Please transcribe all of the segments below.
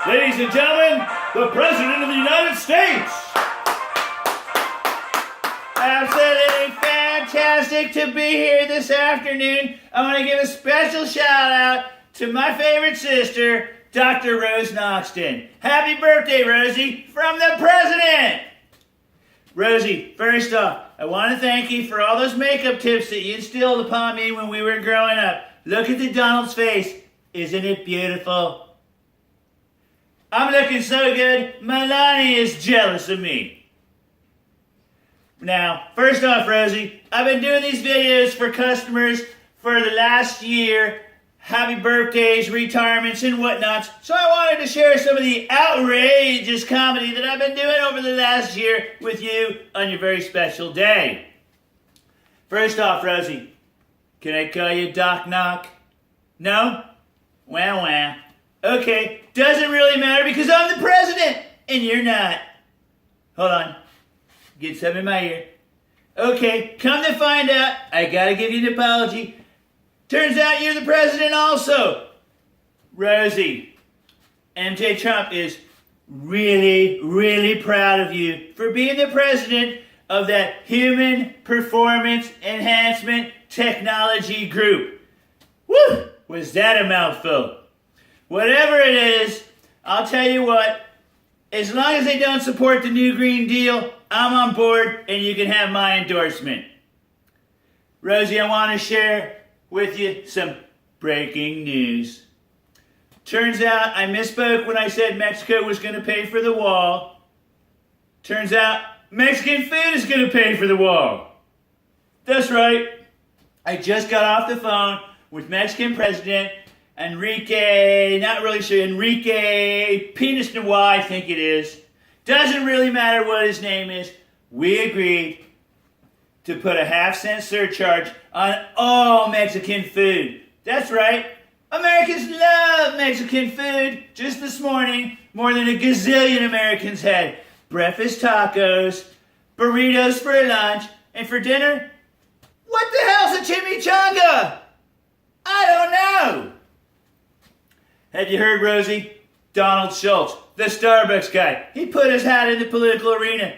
Ladies and gentlemen, the President of the United States. Absolutely fantastic to be here this afternoon. I want to give a special shout out to my favorite sister, Dr. Rose Noxton. Happy birthday, Rosie, from the President. Rosie, first off, I want to thank you for all those makeup tips that you instilled upon me when we were growing up. Look at the Donald's face. Isn't it beautiful? I'm looking so good, Melania is jealous of me. Now, first off, Rosie, I've been doing these videos for customers for the last year. Happy birthdays, retirements, and whatnots. So I wanted to share some of the outrageous comedy that I've been doing over the last year with you on your very special day. First off, Rosie, can I call you Doc Knock? No? Wah wah. Okay, doesn't really matter because I'm the President and you're not. Hold on. Get some in my ear. Okay, come to find out, I gotta give you an apology. Turns out you're the President also. Rosie, MJ Trump is really, really proud of you for being the President of that Human Performance Enhancement Technology Group. Woo! Was that a mouthful? Whatever it is, I'll tell you what, as long as they don't support the New Green Deal, I'm on board and you can have my endorsement. Rosie, I want to share with you some breaking news. Turns out I misspoke when I said Mexico was going to pay for the wall. Turns out Mexican food is going to pay for the wall. That's right. I just got off the phone with Mexican President Enrique Penis Noir, I think it is. Doesn't really matter what his name is. We agreed to put a 50-cent surcharge on all Mexican food. That's right. Americans love Mexican food. Just this morning, more than a gazillion Americans had breakfast tacos, burritos for lunch, and for dinner, what the hell's a chimichanga? I don't know. Have you heard, Rosie? Donald Schultz, the Starbucks guy, he put his hat in the political arena.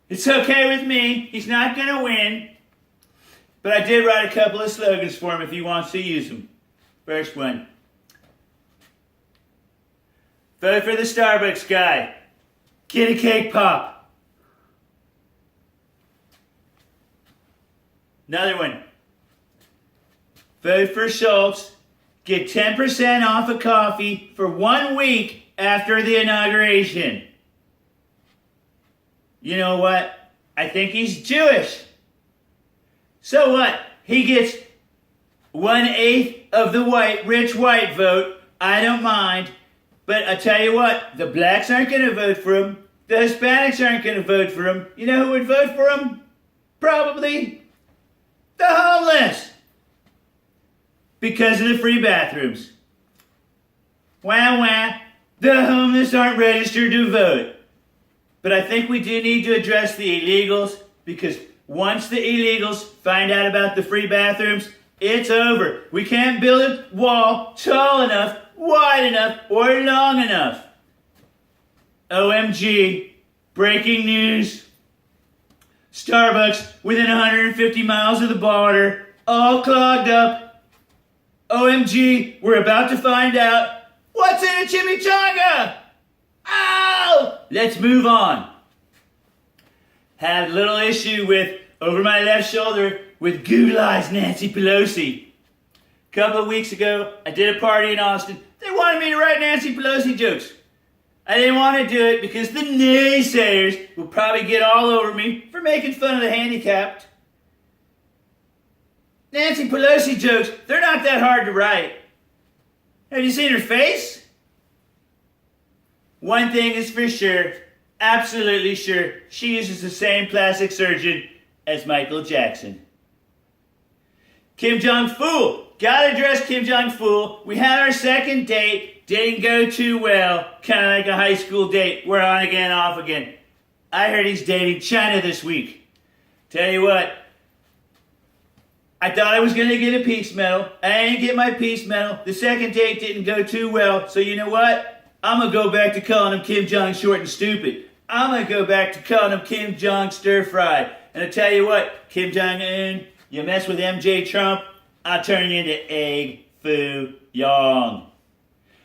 It's okay with me. He's not going to win. But I did write a couple of slogans for him if he wants to use them. First one. Vote for the Starbucks guy. Get a cake pop. Another one. Vote for Schultz. Get 10% off a coffee for 1 week after the inauguration. You know what? I think he's Jewish. So what? He gets 1/8 of the rich white vote. I don't mind. But I tell you what, the blacks aren't going to vote for him. The Hispanics aren't going to vote for him. You know who would vote for him? Probably the homeless. Because of the free bathrooms. Wah wah. The homeless aren't registered to vote. But I think we do need to address the illegals, because once the illegals find out about the free bathrooms, it's over. We can't build a wall tall enough, wide enough, or long enough. OMG. Breaking news. Starbucks within 150 miles of the border, all clogged up. OMG, we're about to find out what's in a chimichanga! Ow! Let's move on. Had a little issue with, over my left shoulder, with Ghoul Eyes Nancy Pelosi. A couple of weeks ago, I did a party in Austin. They wanted me to write Nancy Pelosi jokes. I didn't want to do it because the naysayers will probably get all over me for making fun of the handicapped. Nancy Pelosi jokes, they're not that hard to write. Have you seen her face? One thing is for sure, absolutely sure, she uses the same plastic surgeon as Michael Jackson. Kim Jong-fool, gotta address Kim Jong-fool. We had our second date, didn't go too well, kind of like a high school date, we're on again, off again. I heard he's dating China this week. Tell you what, I thought I was going to get a peace medal. I didn't get my peace medal. The second date didn't go too well. So you know what? I'm gonna go back to calling him Kim Jong short and stupid. I'm gonna go back to calling him Kim Jong stir fried. And I tell you what, Kim Jong Un, you mess with MJ Trump, I'll turn you into Egg Foo Young.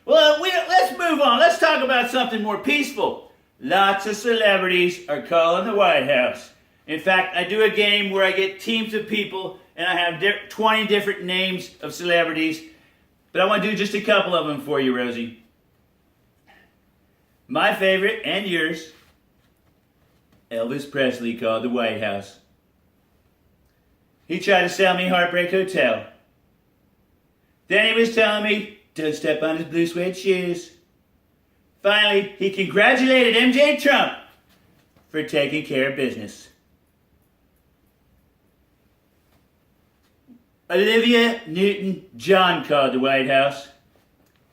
Well, let's move on. Let's talk about something more peaceful. Lots of celebrities are calling the White House. In fact, I do a game where I get teams of people and I have 20 different names of celebrities. But I want to do just a couple of them for you, Rosie. My favorite, and yours, Elvis Presley called the White House. He tried to sell me Heartbreak Hotel. Then he was telling me, don't step on his blue suede shoes. Finally, he congratulated MJ Trump for taking care of business. Olivia Newton-John called the White House.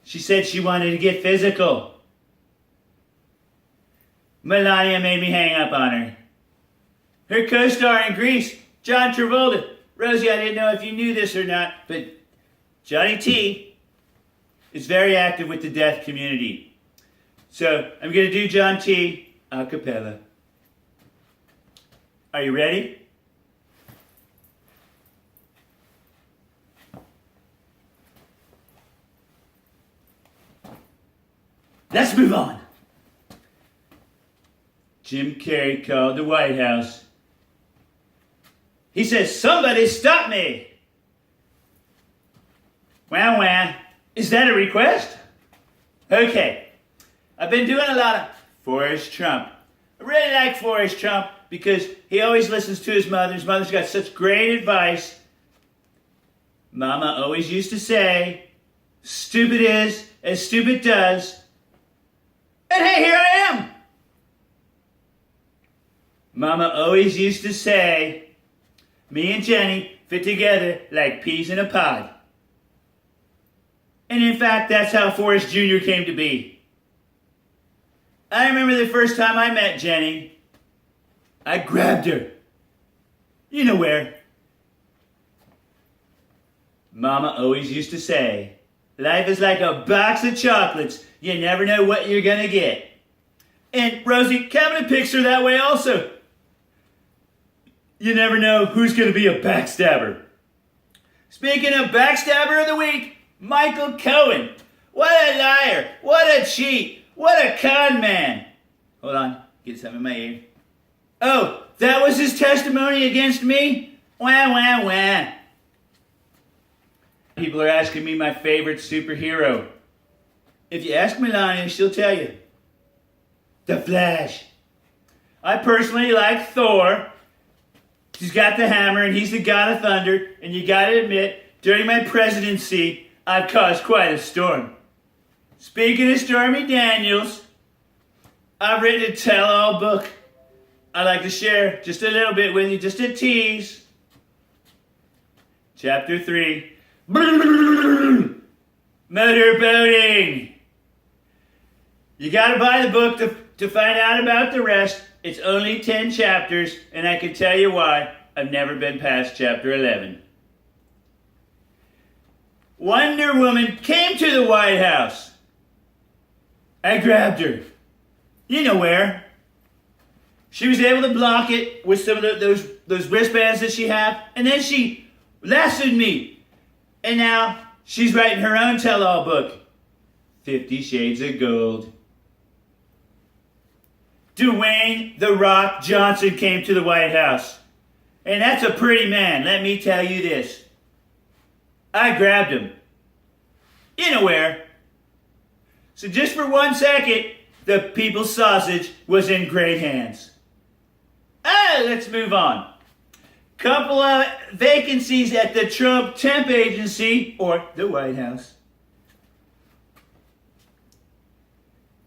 She said she wanted to get physical. Melania made me hang up on her. Her co-star in Grease, John Travolta. Rosie, I didn't know if you knew this or not, but Johnny T is very active with the deaf community. So I'm going to do John T a cappella. Are you ready? Let's move on. Jim Carrey called the White House. He says, somebody stop me. Wah wah. Is that a request? Okay. I've been doing a lot of Forrest Trump. I really like Forrest Trump because he always listens to his mother. His mother's got such great advice. Mama always used to say, stupid is as stupid does. And hey, here I am. Mama always used to say, me and Jenny fit together like peas in a pod. And in fact, that's how Forrest Jr. came to be. I remember the first time I met Jenny. I grabbed her. You know where. Mama always used to say, life is like a box of chocolates. You never know what you're gonna get. And Rosie, Kevin picks her that way also. You never know who's gonna be a backstabber. Speaking of backstabber of the week, Michael Cohen. What a liar. What a cheat. What a con man. Hold on, get something in my ear. Oh, that was his testimony against me? Wah, wah, wah. People are asking me my favorite superhero. If you ask Melania, she'll tell you. The Flash. I personally like Thor. He's got the hammer and he's the god of thunder. And you gotta admit, during my presidency, I've caused quite a storm. Speaking of Stormy Daniels, I've written a tell-all book. I'd like to share just a little bit with you, just a tease. Chapter 3. Motorboating. You gotta buy the book to find out about the rest. It's only 10 chapters, and I can tell you why. I've never been past chapter 11. Wonder Woman came to the White House. I grabbed her. You know where. She was able to block it with some of those wristbands that she had, and then she lassoed me. And now she's writing her own tell-all book, 50 Shades of Gold. Dwayne "The Rock" Johnson came to the White House. And that's a pretty man, let me tell you this. I grabbed him. You know where. So just for 1 second, the people's sausage was in great hands. Let's move on. Couple of vacancies at the Trump temp agency, or the White House.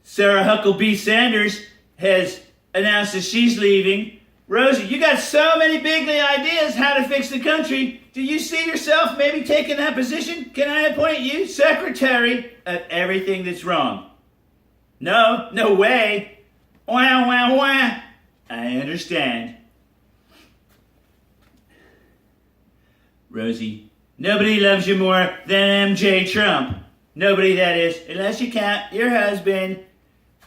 Sarah Huckabee Sanders has announced that she's leaving. Rosie, you got so many big ideas how to fix the country. Do you see yourself maybe taking that position? Can I appoint you secretary of everything that's wrong? No, no way. Wah, wah, wah. I understand. Rosie, nobody loves you more than MJ Trump. Nobody, that is, unless you count your husband,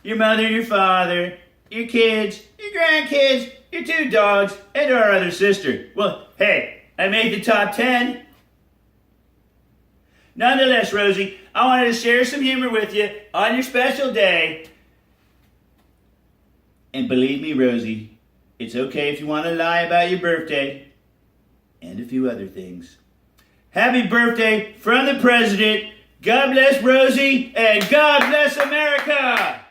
your mother, your father, your kids, your grandkids, your 2 dogs, and our other sister. Well, hey, I made the top 10. Nonetheless, Rosie, I wanted to share some humor with you on your special day. And believe me, Rosie, it's okay if you want to lie about your birthday and a few other things. Happy birthday from the President. God bless Rosie, and God bless America.